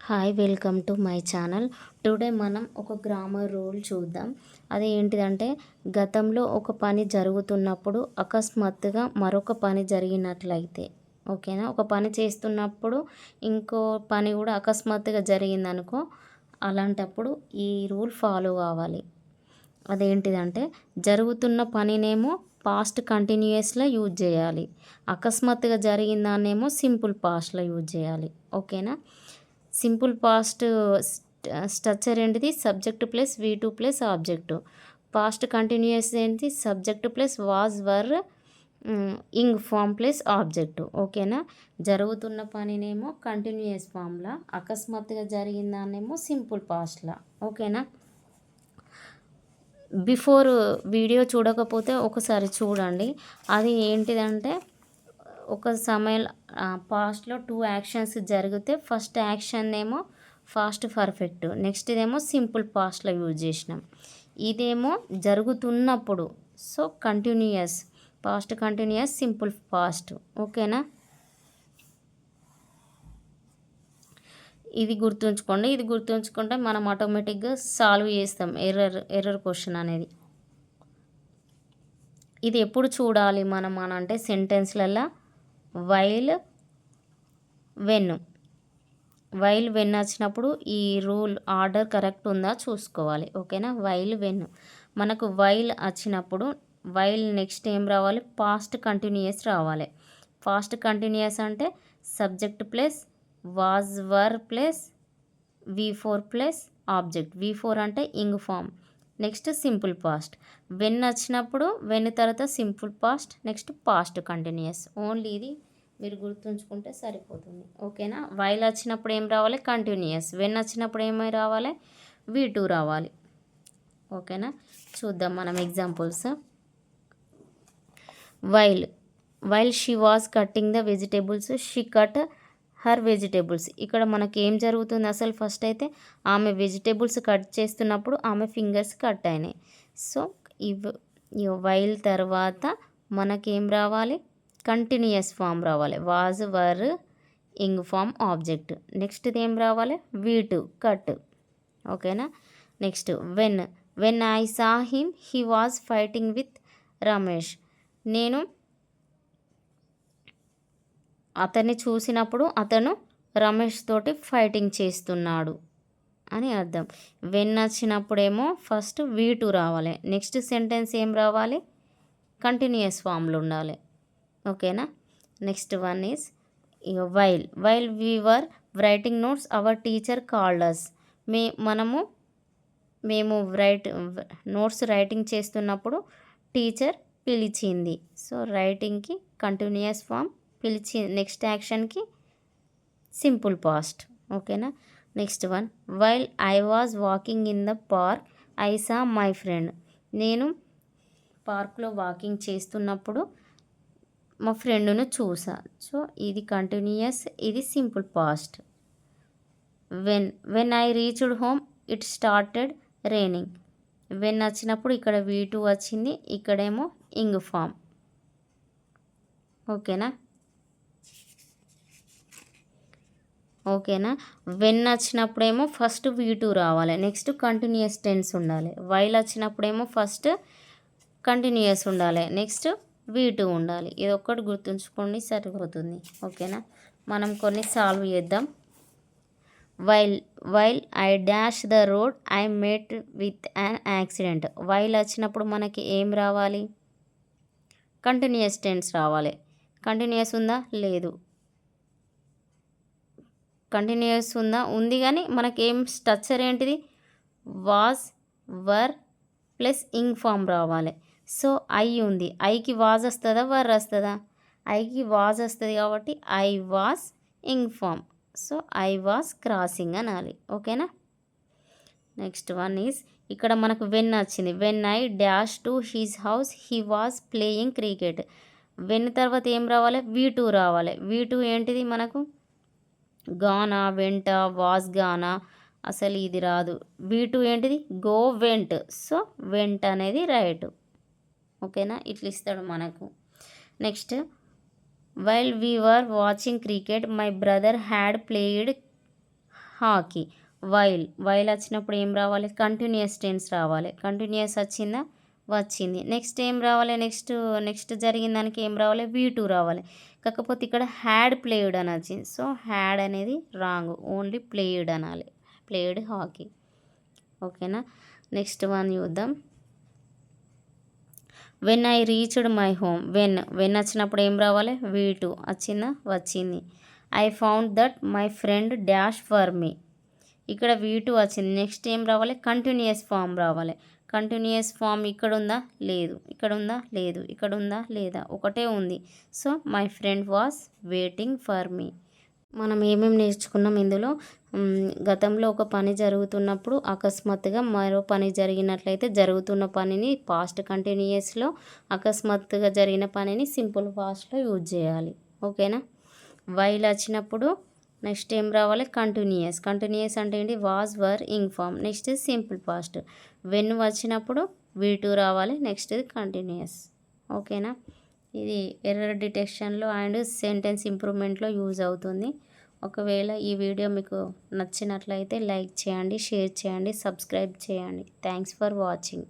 Hi, welcome to my channel. Today మనం ఒక grammar rule చూద్దాం. అది ఏంటిదంటే, గతంలో ఒక పని జరుగుతున్నప్పుడు అకస్మాత్తుగా మరొక పని జరిగినట్లయితే, ఓకేనా? ఒక పని చేస్తున్నప్పుడు ఇంకో పని కూడా అకస్మాత్తుగా జరిగిందనుకో, అలాంటప్పుడు ఈ రూల్ ఫాలో కావాలి. అదేంటిదంటే, జరుగుతున్న పనినేమో పాస్ట్ కంటిన్యూయస్లో యూజ్ చేయాలి, అకస్మాత్తుగా జరిగిందాన్నేమో సింపుల్ పాస్ట్లో యూజ్ చేయాలి. ఓకేనా? సింపుల్ పాస్ట్ స్ట్రక్చర్ ఏంటిది? Subject plus V2 plus object. Past continuous ఏంటి? Subject plus was were ing form plus object. ఓకేనా? జరుగుతున్న పనినేమో కంటిన్యూయస్ ఫామ్లా, అకస్మాత్తుగా జరిగిందాన్నేమో సింపుల్ పాస్ట్లా. ఓకేనా? బిఫోర్ వీడియో చూడకపోతే ఒకసారి చూడండి. అది ఏంటిదంటే, ఒక సమయం పాస్ట్లో 2 యాక్షన్స్ జరిగితే ఫస్ట్ యాక్షన్ ఏమో ఫాస్ట్ పర్ఫెక్ట్, నెక్స్ట్ ఇదేమో సింపుల్ పాస్ట్లో యూజ్ చేసినాం. ఇదేమో జరుగుతున్నప్పుడు, so continuous, past continuous, simple past. ఓకేనా? ఇది గుర్తుంచుకోండి. ఇది గుర్తుంచుకుంటే మనం ఆటోమేటిక్గా సాల్వ్ చేస్తాం ఎర్రర్ క్వశ్చన్ అనేది. ఇది ఎప్పుడు చూడాలి మనం అని అంటే, సెంటెన్స్లలో వైల్ వెన్ వచ్చినప్పుడు ఈ రూల్ ఆర్డర్ కరెక్ట్ ఉందా చూసుకోవాలి. ఓకేనా? వైల్ వెన్ మనకు వైల్ వచ్చినప్పుడు వైల్ నెక్స్ట్ ఏం రావాలి? పాస్ట్ కంటిన్యూయస్ రావాలి. పాస్ట్ కంటిన్యూయస్ అంటే subject plus was were plus V4 plus object. V4 అంటే ing form, next simple past. When వచ్చినప్పుడు వెన్ తర్వాత simple past, next past continuous. Only ఇది మీరు గుర్తుంచుకుంటే సరిపోతుంది. ఓకేనా? వైల్ వచ్చినప్పుడు ఏం రావాలి? కంటిన్యూయస్. వెన్ వచ్చినప్పుడు ఏమై రావాలి? V2 రావాలి. ఓకేనా? చూద్దాం మనం examples. While she was cutting the vegetables, she cut her vegetables. ఇక్కడ మనకి ఏం జరుగుతుంది? అసలు ఫస్ట్ అయితే ఆమె వెజిటేబుల్స్ కట్ చేస్తున్నప్పుడు ఆమె ఫింగర్స్ కట్ అయినాయి. సో ఈ వైల్ తర్వాత మనకేం రావాలి? కంటిన్యూయస్ ఫామ్ రావాలి. Was were ing form object. Next ఏం రావాలి? V2 cut. ఓకేనా? Next when I saw him he was fighting with Ramesh. నేను అతన్ని చూసినప్పుడు అతను రమేష్ తోటి ఫైటింగ్ చేస్తున్నాడు అని అర్థం. వెన్ వచ్చినప్పుడేమో ఫస్ట్ V2 రావాలి. నెక్స్ట్ సెంటెన్స్ ఏం రావాలి? కంటిన్యూయస్ ఫామ్లో ఉండాలి. ఓకేనా? Next one is while we were writing notes our teacher called us. మేము నోట్స్ రైటింగ్ చేస్తున్నప్పుడు టీచర్ పిలిచింది. సో రైటింగ్కి కంటిన్యూయస్ ఫామ్, పిలిచి నెక్స్ట్ యాక్షన్కి సింపుల్ పాస్ట్. ఓకేనా? Next one, while I was walking in the park I saw my friend. నేను పార్క్లో walking చేస్తున్నప్పుడు మా ఫ్రెండ్ను చూసా. సో ఇది కంటిన్యూయస్, ఇది simple past. When I reached home it started raining. When వచ్చినప్పుడు ఇక్కడ V2 వచ్చింది, ఇక్కడేమో ఇంగ్ ఫామ్. ఓకేనా? వెన్ వచ్చినప్పుడేమో ఫస్ట్ V2 రావాలి, నెక్స్ట్ కంటిన్యూయస్ టెన్స్ ఉండాలి. వైల్ వచ్చినప్పుడేమో ఫస్ట్ కంటిన్యూయస్ ఉండాలి, నెక్స్ట్ V2 ఉండాలి. ఇది ఒక్కటి గుర్తుంచుకోండి, సరిపోతుంది. ఓకేనా? మనం కొన్ని సాల్వ్ చేద్దాం. While I dash the road I met with an accident. While వచ్చినప్పుడు మనకి ఏం రావాలి? కంటిన్యూయస్ టెన్స్ రావాలి. కంటిన్యూయస్ ఉందా? లేదు. కంటిన్యూయస్ ఉందా? ఉంది, కానీ మనకేం స్ట్రక్చర్ ఏంటిది? Was were plus ing form రావాలి. సో ఐ ఉంది, ఐకి వాజ్ వస్తుందా వర్ వస్తుందా? ఐకి వాజ్ వస్తుంది కాబట్టి I was ing form. So I was crossing అనాలి. ఓకేనా? నెక్స్ట్ వన్ ఈజ్, ఇక్కడ మనకు వెన్ వచ్చింది. When I dash to his house he was playing cricket. When తర్వాత ఏం రావాలి? V2 రావాలి. V2 ఏంటిది మనకు? గానా, వెంట, వాజ్ గానా, అసలు ఇది రాదు. V2 ఏంటిది? Go went. సో వెంట్ అనేది రైట్. ఓకేనా? ఇట్లా ఇస్తాడు మనకు. Next, while we were watching cricket my brother had played hockey. While వచ్చినప్పుడు ఏం రావాలి? కంటిన్యూయస్ టెన్స్ రావాలి. కంటిన్యూయస్ వచ్చిందా? వచ్చింది. నెక్స్ట్ ఏం రావాలి? నెక్స్ట్ జరిగిన దానికి ఏం రావాలి? V2 రావాలి. కాకపోతే ఇక్కడ హ్యాడ్ ప్లేయిడ్ అని వచ్చింది. సో హ్యాడ్ అనేది రాంగ్, ఓన్లీ ప్లేయిడ్ అనాలి. Played hockey. ఓకేనా? నెక్స్ట్ వన్ చూద్దాం. When I reached my home. When వచ్చినప్పుడు ఏం రావాలి? V2 వచ్చిందా? వచ్చింది. I found that my friend dash for me. ఇక్కడ V2 వచ్చింది. నెక్స్ట్ ఏం రావాలి? కంటిన్యూయస్ ఫామ్ రావాలి. కంటిన్యూయస్ ఫామ్ ఇక్కడ ఉందా? లేదు. ఇక్కడ ఉందా? లేదు. ఇక్కడ ఉందా? లేదా? ఒకటే ఉంది. So my friend was waiting for me. మనం ఏమేమి నేర్చుకున్నాం ఇందులో? గతంలో ఒక పని జరుగుతున్నప్పుడు అకస్మాత్తుగా మరో పని జరిగినట్లయితే జరుగుతున్న పనిని పాస్ట్ కంటిన్యూయస్లో, అకస్మాత్తుగా జరిగిన పనిని సింపుల్ పాస్ట్లో యూజ్ చేయాలి. ఓకేనా? వైల్ వచ్చినప్పుడు నెక్స్ట్ ఏం రావాలి? కంటిన్యూయస్. కంటిన్యూయస్ అంటే ఏంటి? Was, were, ing form. Next simple past. When వచ్చినప్పుడు V2 రావాలి. Next continuous. ఓకేనా? ఇది ఎర్రర్ డిటెక్షన్లో అండ్ సెంటెన్స్ ఇంప్రూవ్మెంట్లో యూజ్ అవుతుంది. ఒకవేళ ఈ వీడియో మీకు నచ్చినట్లయితే లైక్ చేయండి, షేర్ చేయండి, సబ్స్క్రైబ్ చేయండి. Thanks for watching.